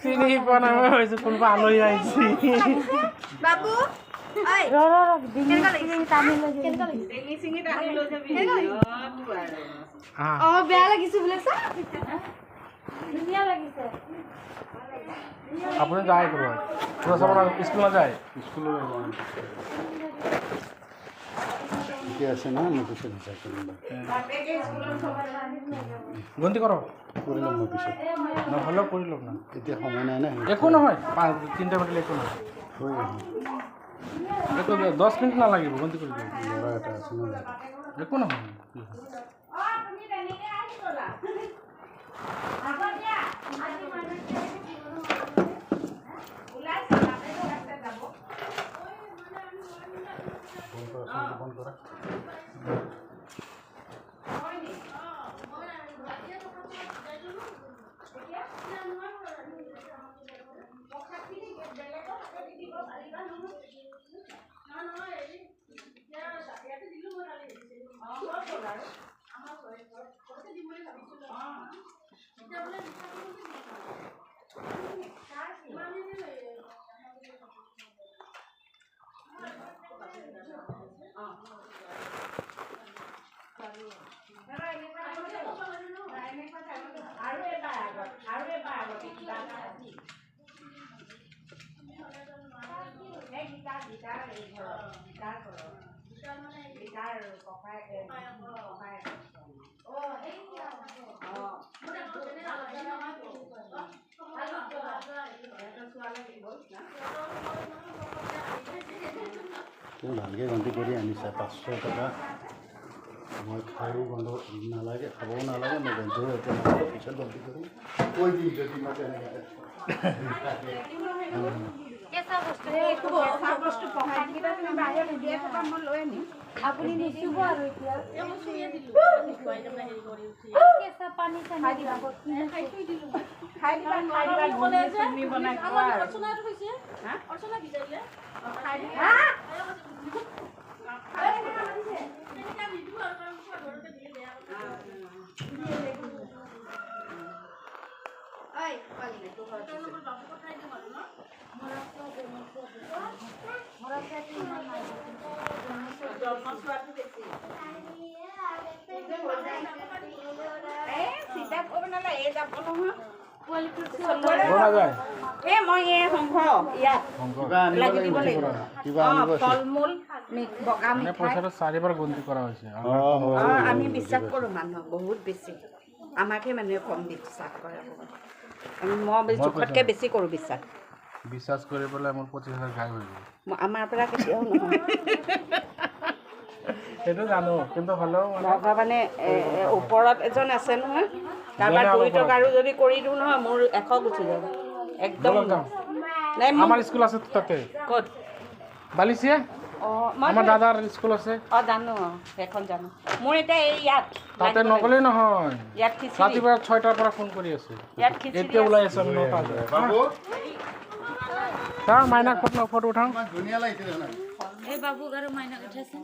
চিনি পোৱা নাই মই ভাবিছোঁ কোনোবা আলহী আহিছে বাবু বেয়া লাগিছে বোলে ধুনীয়া লাগিছে আপুনি যায় ক'ৰবাত স্কুল নাযায় স্কুলৰ ঠিকে আছে না মই পিছত হিচাপ কৰিম গন্তি কৰ কৰি ল'ম মই পিছত নহ'লেও কৰি লওক না এতিয়া সময় নাই না একো নহয় 3টা বাজিলে একো নহয় হৈ গ'ল একো 10 মিনিট নালাগিব গন্তি কৰি দিয়ক ল'ৰা এটা আছে ন একো নহয় ফোন কৰা তুমি ভালকৈ গন্তি কৰি আনিছা 500 টকা মই খায়ো গন্ধ নালাগে খাবও নালাগে মই গন্ধিও এতিয়া নালাগে পিছত গন্তি কৰিম কৈ দিম যদি মই তেনেকৈ আপুনি নিচুব আৰু এতিয়া কেঁচা পানী পইচাটো 4বাৰ গন্তি কৰা হৈছে আমি বিশ্বাস কৰোঁ মানুহক বহুত বেছি আমাকে মানুহে কম বিশ্বাস কৰে মই জোখতকৈ বেছি কৰোঁ বিশ্বাস কৰি পেলাই মোৰ 25,000 গায় হৈ গ'ল আমাৰ পৰা কেতিয়াও নহয় সেইটো জানো কিন্তু হ'লেও ভগৱানে ওপৰত এজন আছে নহয় কাৰোবাৰ 2 টকাৰো যদি কৰি দিওঁ নহয় মোৰ 100 গুচি যাব একদম নাই আমাৰ স্কুল আছে তাতে ক'ত বালিচিয়া আমাৰ দাদাৰ স্কুল আছে জানো এখন জানো মোৰ এতিয়া এই ইয়াত তাতে নগ'লেই নহয় ইয়াত ৰাতিপুৱা 6টাৰ পৰা ফোন কৰি আছে ইয়াত এতিয়া ওলাই আছে 9টা বাবু তাৰ মাইনাক ফটো উঠাওঁ ধুনীয়া লাগিছে এই বাবুক আৰু মাইনাক উঠাইছে